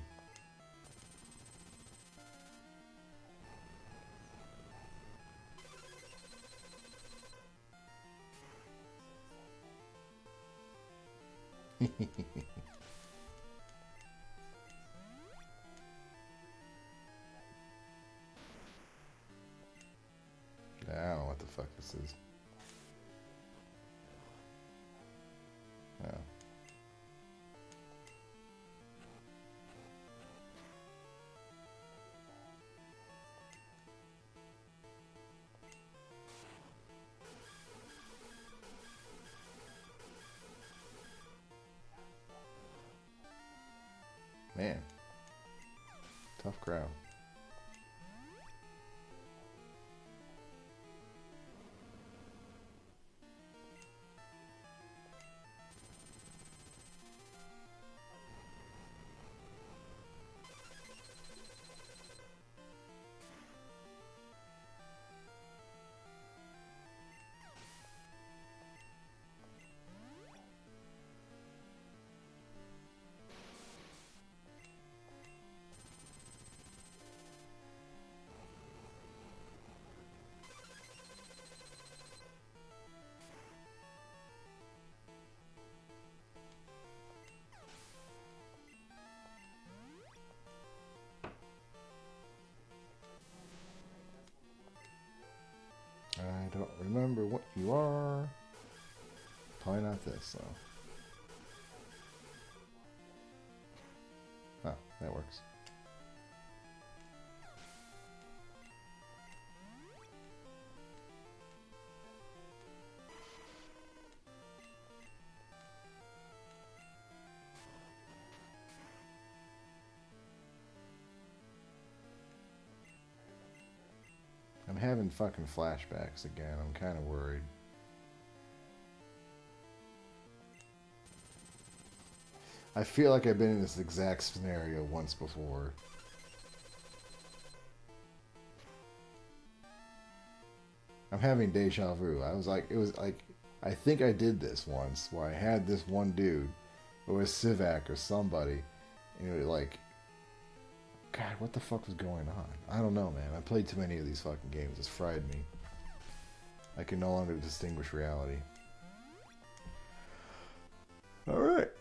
I don't know what the fuck this is. Oh. Man. Tough crowd. I don't remember what you are. Probably not this, though. Oh, that works. I'm having fucking flashbacks again. I'm kind of worried. I feel like I've been in this exact scenario once before. I'm having deja vu. It was like, I think I did this once where I had this one dude, it was Sivak or somebody, and it was like, God, what the fuck was going on? I don't know, man. I played too many of these fucking games. It's fried me. I can no longer distinguish reality. Alright.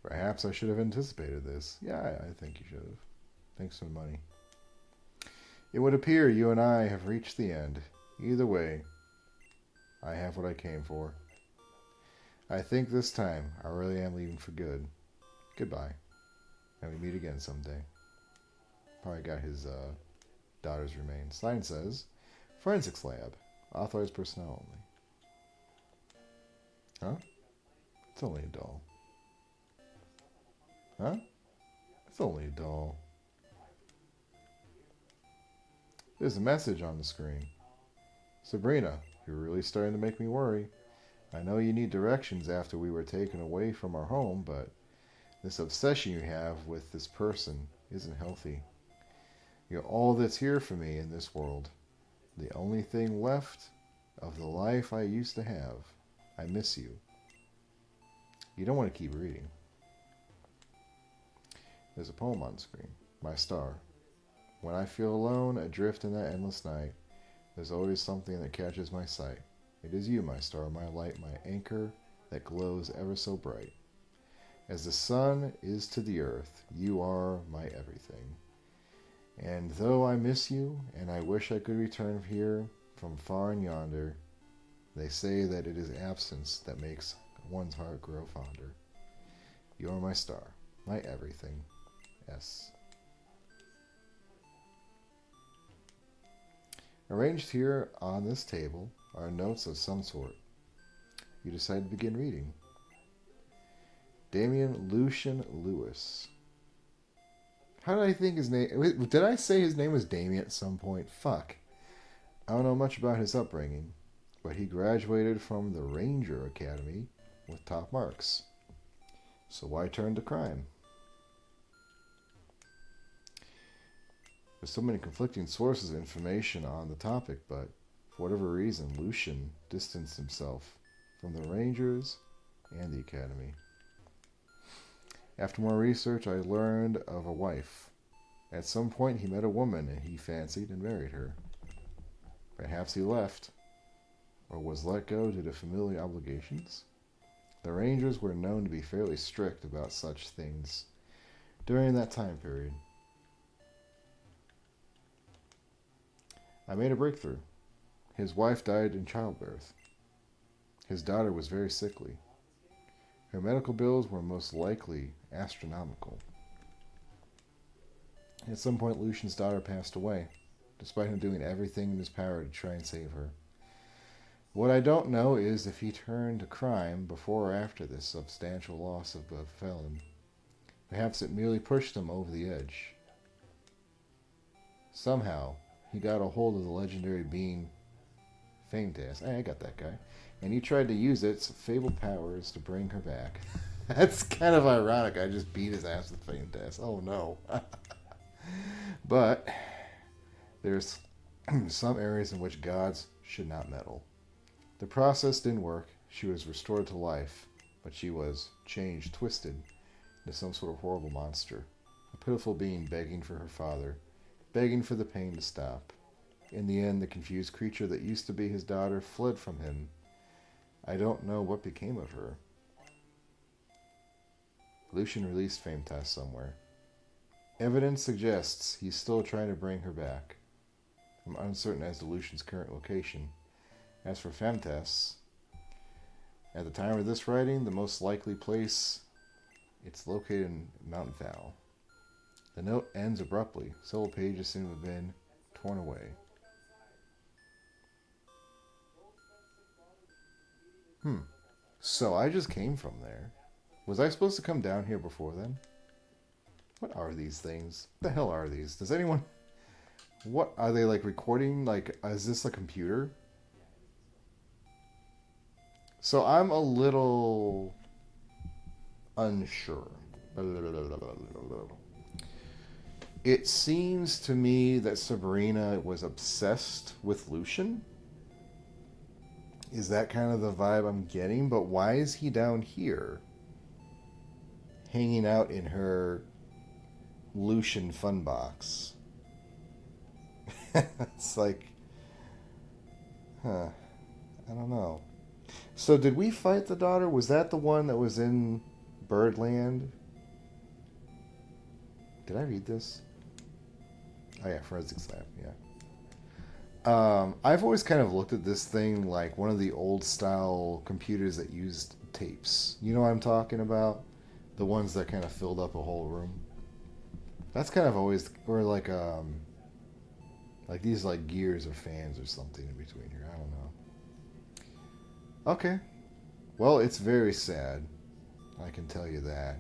Perhaps I should have anticipated this. Yeah, I think you should have. Thanks for the money. It would appear you and I have reached the end. Either way, I have what I came for. I think this time I really am leaving for good. Goodbye. And we meet again someday. Probably got his daughter's remains. Sign says, Forensics Lab. Authorized personnel only. Huh? It's only a doll. Huh? It's only a doll. There's a message on the screen. Sabrina, you're really starting to make me worry. I know you need directions after we were taken away from our home, but this obsession you have with this person isn't healthy. You're all that's here for me in this world. The only thing left of the life I used to have. I miss you. You don't want to keep reading. There's a poem on the screen. My star. When I feel alone, adrift in that endless night, there's always something that catches my sight. It is you, my star, my light, my anchor that glows ever so bright. As the sun is to the earth, you are my everything. And though I miss you, and I wish I could return here from far and yonder, they say that it is absence that makes one's heart grow fonder. You are my star, my everything. S. Arranged here on this table are notes of some sort. You decide to begin reading. Damian Lucian Lewis. How did I think his name... Did I say his name was Damien at some point? Fuck. I don't know much about his upbringing, but he graduated from the Ranger Academy with top marks. So why turn to crime? There's so many conflicting sources of information on the topic, but for whatever reason, Lucian distanced himself from the Rangers and the Academy. After more research, I learned of a wife. At some point, he met a woman and he fancied and married her. Perhaps he left, or was let go due to familial obligations. The Rangers were known to be fairly strict about such things during that time period. I made a breakthrough. His wife died in childbirth. His daughter was very sickly. Her medical bills were most likely astronomical. At some point, Lucian's daughter passed away, despite him doing everything in his power to try and save her. What I don't know is if he turned to crime before or after this substantial loss befell him. Perhaps it merely pushed him over the edge. Somehow, he got a hold of the legendary being Fametas. Hey, I got that guy. And he tried to use its fabled powers to bring her back. That's kind of ironic. I just beat his ass with Fametas. Oh no. But there's some areas in which gods should not meddle. The process didn't work. She was restored to life, but she was changed, twisted into some sort of horrible monster. A pitiful being begging for her father, begging for the pain to stop. In the end, the confused creature that used to be his daughter fled from him. I don't know what became of her. Lucian released Fametas somewhere. Evidence suggests he's still trying to bring her back. I'm uncertain as to Lucian's current location. As for Fametas, at the time of this writing, the most likely place, it's located in Mount Val. The note ends abruptly. Several pages seem to have been torn away. So I just came from there. Was I supposed to come down here before then? What are these things? What the hell are these? Does anyone... What are they, like, recording? Like, is this a computer? So I'm a little unsure. It seems to me that Sabrina was obsessed with Lucian. Is that kind of the vibe I'm getting? But why is he down here? Hanging out in her Lucian fun box. It's like... I don't know. So did we fight the daughter? Was that the one that was in Birdland? Did I read this? Oh yeah, Forensic Lab, yeah. I've always kind of looked at this thing like one of the old style computers that used tapes. You know what I'm talking about? The ones that kind of filled up a whole room. That's kind of always, or like these like gears or fans or something in between here. I don't know. Okay. Well, it's very sad. I can tell you that.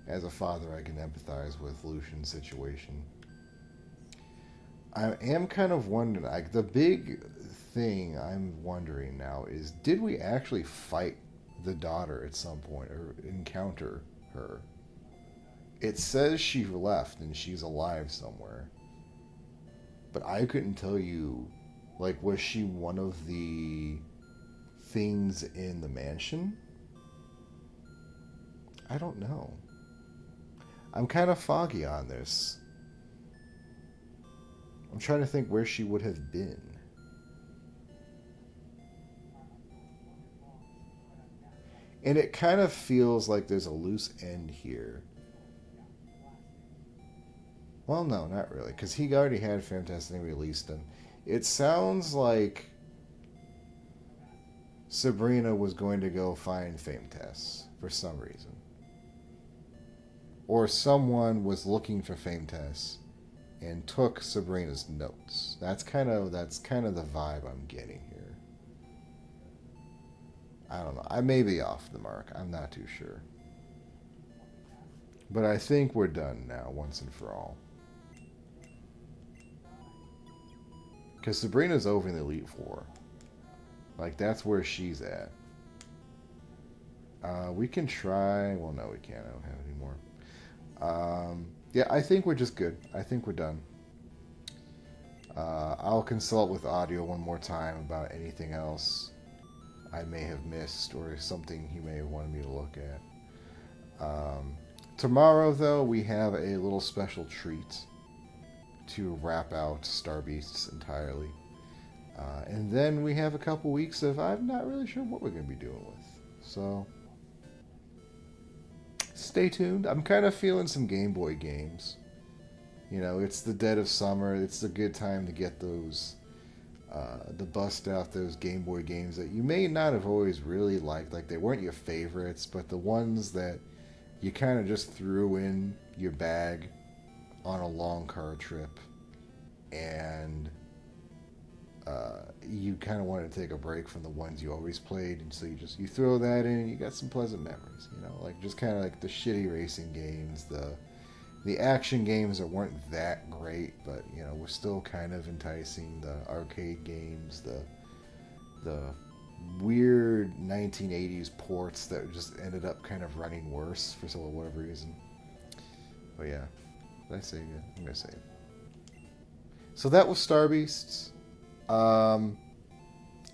As a father, I can empathize with Lucian's situation. I am kind of wondering, like, the big thing I'm wondering now is, did we actually fight the daughter at some point or encounter her? It says she left and she's alive somewhere. But I couldn't tell you, like, was she one of the things in the mansion? I don't know. I'm kind of foggy on this. I'm trying to think where she would have been. And it kind of feels like there's a loose end here. Well, no, not really, because he already had Fantastic and released him. It sounds like Sabrina was going to go find Fametas for some reason. Or someone was looking for Fametas and took Sabrina's notes. That's kind of the vibe I'm getting here. I don't know. I may be off the mark. I'm not too sure. But I think we're done now, once and for all. Because Sabrina's over in the Elite Four. Like, that's where she's at. We can try... Well, no, we can't. I don't have any more. Yeah, I think we're just good. I think we're done. I'll consult with audio one more time about anything else I may have missed or something he may have wanted me to look at. Tomorrow, though, we have a little special treat to wrap out Star Beasts entirely. And then we have a couple weeks of I'm not really sure what we're going to be doing with. So, stay tuned. I'm kind of feeling some Game Boy games. You know, it's the dead of summer. It's a good time to get those, to bust out those Game Boy games that you may not have always really liked. Like, they weren't your favorites, but the ones that you kind of just threw in your bag on a long car trip. And you kind of wanted to take a break from the ones you always played, and so you throw that in and you got some pleasant memories, you know, like just kind of like the shitty racing games, the action games that weren't that great, but you know, were still kind of enticing, the arcade games, the weird 1980s ports that just ended up kind of running worse for whatever reason. But yeah, did I say it? I'm gonna say it. So that was Star Beasts.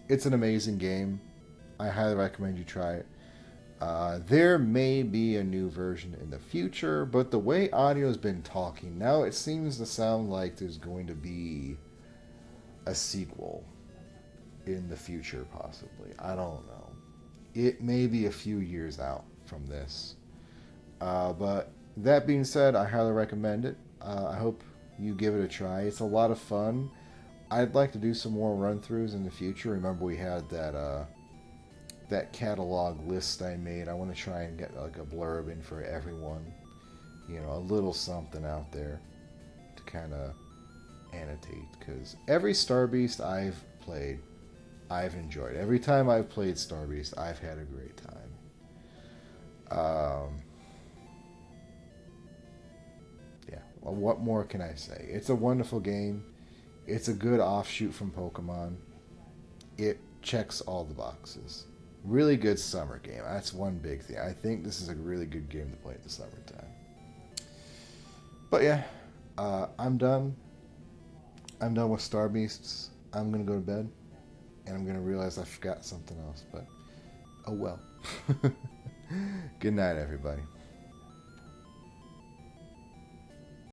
It's an amazing game. I highly recommend you try it. There may be a new version in the future, but the way audio's been talking, now it seems to sound like there's going to be a sequel in the future, possibly. I don't know. It may be a few years out from this. But that being said, I highly recommend it. I hope you give it a try. It's a lot of fun. I'd like to do some more run-throughs in the future. Remember, we had that catalog list I made. I want to try and get like a blurb in for everyone. You know, a little something out there to kind of annotate. Because every Star Beast I've played, I've enjoyed. Every time I've played Star Beast, I've had a great time. Yeah, well, what more can I say? It's a wonderful game. It's a good offshoot from Pokemon. It checks all the boxes. Really good summer game. That's one big thing. I think this is a really good game to play in the summertime. But yeah, I'm done. I'm done with Star Beasts. I'm going to go to bed. And I'm going to realize I forgot something else. But, oh well. Good night, everybody.